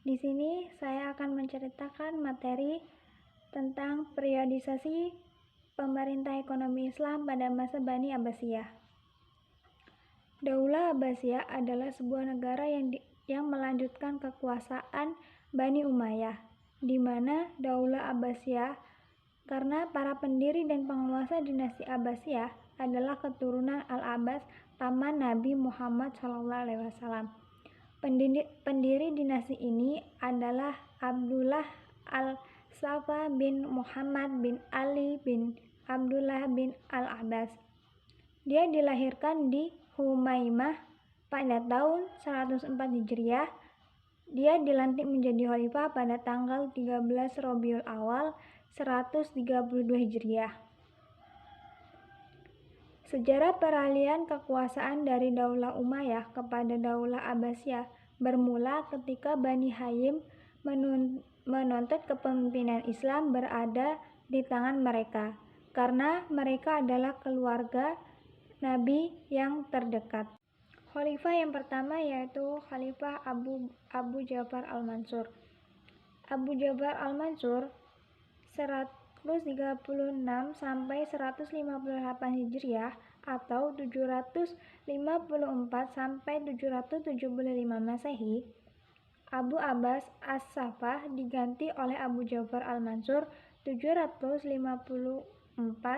Di sini saya akan menceritakan materi tentang periodisasi pemerintah ekonomi Islam pada masa Bani Abbasiyah. Daulah Abbasiyah adalah sebuah negara yang melanjutkan kekuasaan Bani Umayyah, di mana Daulah Abbasiyah karena para pendiri dan penguasa dinasti Abbasiyah adalah keturunan Al-Abbas, paman Nabi Muhammad SAW. Pendiri dinasti ini adalah Abdullah Al-Safa bin Muhammad bin Ali bin Abdullah bin Al-Abbas. Dia dilahirkan di Humaimah pada tahun 104 Hijriah. Dia dilantik menjadi khalifah pada tanggal 13 Rabiul Awal 132 Hijriah. Sejarah peralihan kekuasaan dari Daulah Umayyah kepada Daulah Abbasiyah bermula ketika Bani Hasyim menuntut kepemimpinan Islam berada di tangan mereka, karena mereka adalah keluarga Nabi yang terdekat. Khalifah yang pertama yaitu Khalifah Abu Ja'far Al-Mansur. Abu Ja'far Al-Mansur 136 sampai 158 Hijriah atau 754 sampai 775 Masehi. Abu Abbas As-Saffah diganti oleh Abu Ja'far Al-Mansur 754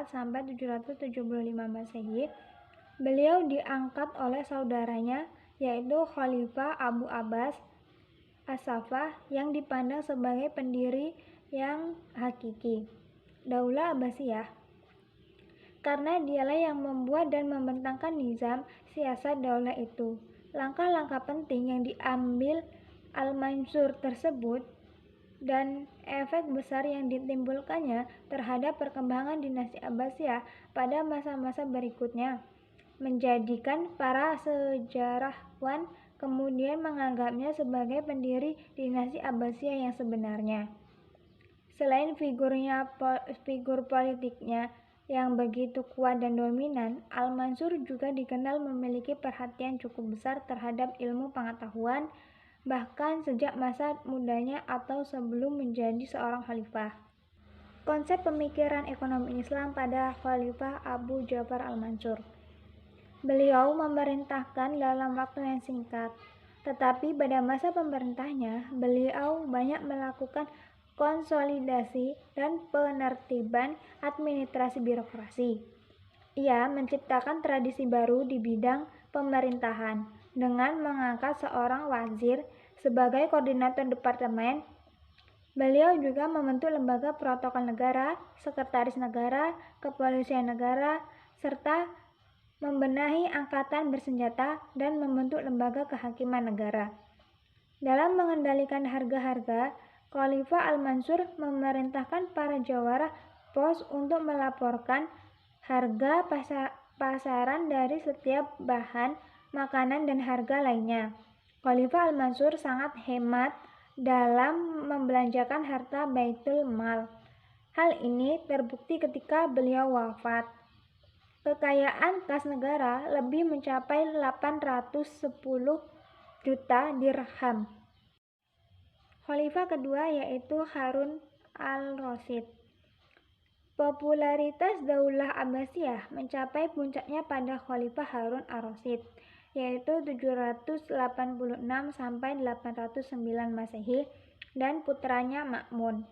sampai 775 Masehi. Beliau diangkat oleh saudaranya yaitu Khalifah Abu Abbas As-Saffah yang dipandang sebagai pendiri yang hakiki Daulah Abbasiyah, karena dialah yang membuat dan membentangkan nizam siasat daulah itu. Langkah-langkah penting yang diambil Al-Mansur tersebut dan efek besar yang ditimbulkannya terhadap perkembangan dinasti Abbasiyah pada masa-masa berikutnya menjadikan para sejarawan kemudian menganggapnya sebagai pendiri dinasti Abbasiyah yang sebenarnya. Selain figur politiknya yang begitu kuat dan dominan, Al-Mansur juga dikenal memiliki perhatian cukup besar terhadap ilmu pengetahuan, bahkan sejak masa mudanya atau sebelum menjadi seorang khalifah. Konsep pemikiran ekonomi Islam pada Khalifah Abu Ja'far Al-Mansur. Beliau memerintahkan dalam waktu yang singkat, tetapi pada masa pemerintahnya, beliau banyak melakukan konsolidasi dan penertiban administrasi birokrasi. Ia menciptakan tradisi baru di bidang pemerintahan dengan mengangkat seorang wazir sebagai koordinator departemen. Beliau juga membentuk lembaga protokol negara, sekretaris negara, kepolisian negara, serta membenahi angkatan bersenjata dan membentuk lembaga kehakiman negara. Dalam mengendalikan harga-harga, Khalifah Al-Mansur memerintahkan para jawara pos untuk melaporkan harga pasaran dari setiap bahan makanan dan harga lainnya. Khalifah Al-Mansur sangat hemat dalam membelanjakan harta Baitul Mal. Hal ini terbukti ketika beliau wafat. Kekayaan kas negara lebih mencapai 810 juta dirham. Khalifah kedua yaitu Harun al-Rasyid. Popularitas Daulah Abbasiyah mencapai puncaknya pada Khalifah Harun al-Rasyid, yaitu 786 sampai 809 Masehi dan putranya Ma'mun.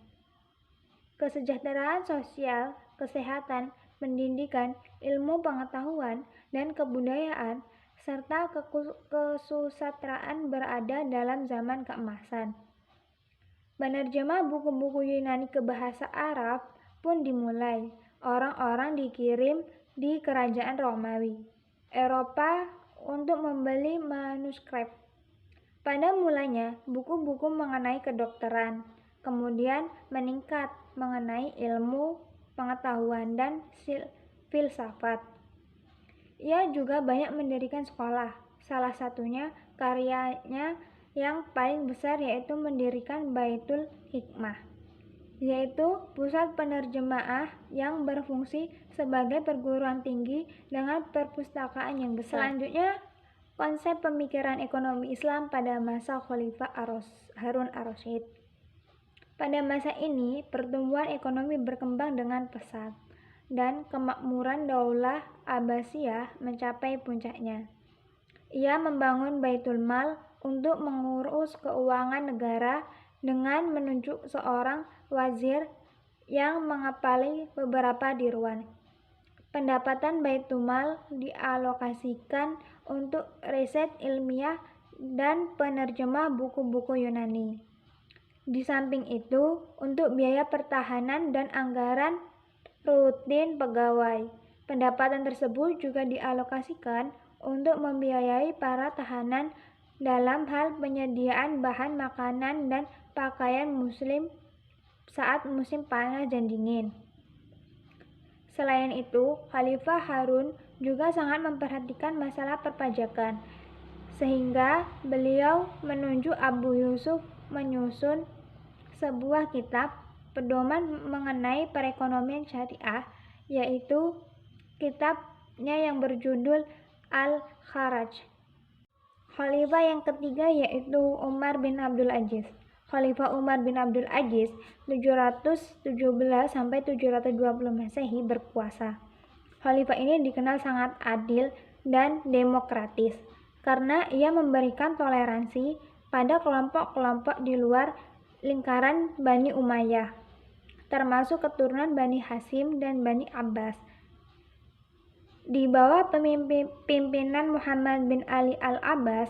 Kesejahteraan sosial, kesehatan, pendidikan, ilmu pengetahuan, dan kebudayaan serta kesusastraan berada dalam zaman keemasan. Penerjemah buku-buku Yunani ke bahasa Arab pun dimulai. Orang-orang dikirim di kerajaan Romawi, Eropa untuk membeli manuskrip. Pada mulanya, buku-buku mengenai kedokteran, kemudian meningkat mengenai ilmu pengetahuan dan filsafat. Ia juga banyak mendirikan sekolah, salah satunya karyanya yang paling besar yaitu mendirikan Baitul Hikmah, yaitu pusat penerjemaah yang berfungsi sebagai perguruan tinggi dengan perpustakaan yang besar. Selanjutnya, Konsep pemikiran ekonomi Islam pada masa Khalifah Harun ar-Rasyid. Pada masa ini, pertumbuhan ekonomi berkembang dengan pesat, dan kemakmuran Daulah Abbasiyah mencapai puncaknya. Ia membangun Baitul Mal untuk mengurus keuangan negara dengan menunjuk seorang wazir yang mengepali beberapa dirwan. Pendapatan Baitul Mal dialokasikan untuk riset ilmiah dan penerjemah buku-buku Yunani. Di samping itu, untuk biaya pertahanan dan anggaran rutin pegawai, pendapatan tersebut juga dialokasikan untuk membiayai para tahanan dalam hal penyediaan bahan makanan dan pakaian muslim saat musim panas dan dingin. Selain itu, Khalifah Harun juga sangat memperhatikan masalah perpajakan, sehingga beliau menunjuk Abu Yusuf menyusun sebuah kitab pedoman mengenai perekonomian syariah, yaitu kitabnya yang berjudul Al-Kharaj. Khalifah yang ketiga yaitu Umar bin Abdul Aziz. Khalifah Umar bin Abdul Aziz 717 sampai 720 Masehi berkuasa. Khalifah ini dikenal sangat adil dan demokratis karena ia memberikan toleransi pada kelompok-kelompok di luar lingkaran Bani Umayyah, termasuk keturunan Bani Hashim dan Bani Abbas. Di bawah pimpinan Muhammad bin Ali al-Abbas,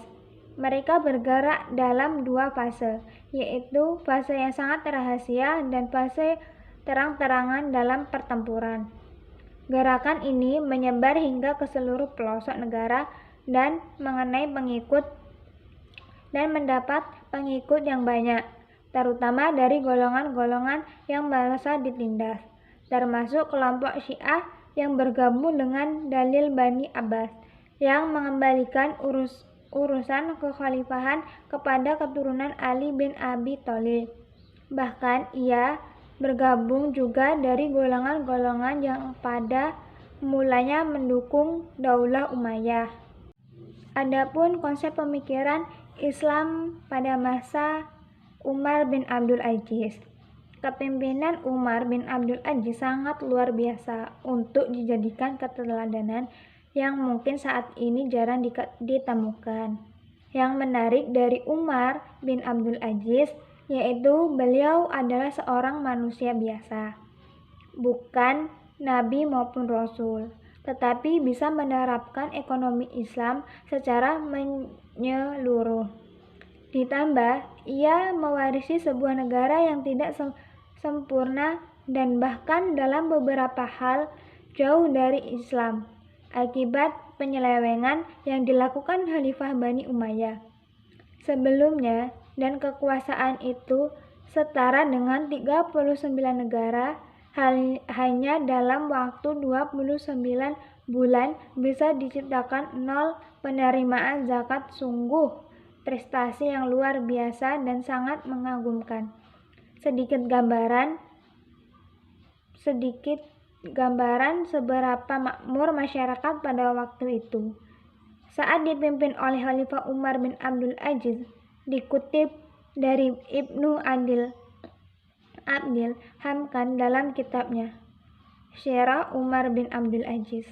mereka bergerak dalam dua fase, yaitu fase yang sangat rahasia dan fase terang-terangan dalam pertempuran. Gerakan ini menyebar hingga ke seluruh pelosok negara dan mendapat pengikut yang banyak, terutama dari golongan-golongan yang merasa ditindas, termasuk kelompok Syiah yang bergabung dengan Dalil Bani Abbas, yang mengembalikan urusan kekhalifahan kepada keturunan Ali bin Abi Thalib. Bahkan ia bergabung juga dari golongan-golongan yang pada mulanya mendukung Daulah Umayyah. Adapun konsep pemikiran Islam pada masa Umar bin Abdul Aziz. Kepemimpinan Umar bin Abdul Aziz sangat luar biasa untuk dijadikan keteladanan yang mungkin saat ini jarang ditemukan. Yang menarik dari Umar bin Abdul Aziz yaitu beliau adalah seorang manusia biasa, bukan nabi maupun rasul, tetapi bisa menerapkan ekonomi Islam secara menyeluruh. Ditambah, ia mewarisi sebuah negara yang tidak sempurna dan bahkan dalam beberapa hal jauh dari Islam akibat penyelewengan yang dilakukan Khalifah Bani Umayyah sebelumnya, dan kekuasaan itu setara dengan 39 negara hanya dalam waktu 29 bulan bisa diciptakan nol penerimaan zakat. Sungguh prestasi yang luar biasa dan sangat mengagumkan. Sedikit gambaran seberapa makmur masyarakat pada waktu itu saat dipimpin oleh Khalifah Umar bin Abdul Aziz, dikutip dari Ibnu Abdil Hamkan dalam kitabnya Sirah Umar bin Abdul Aziz.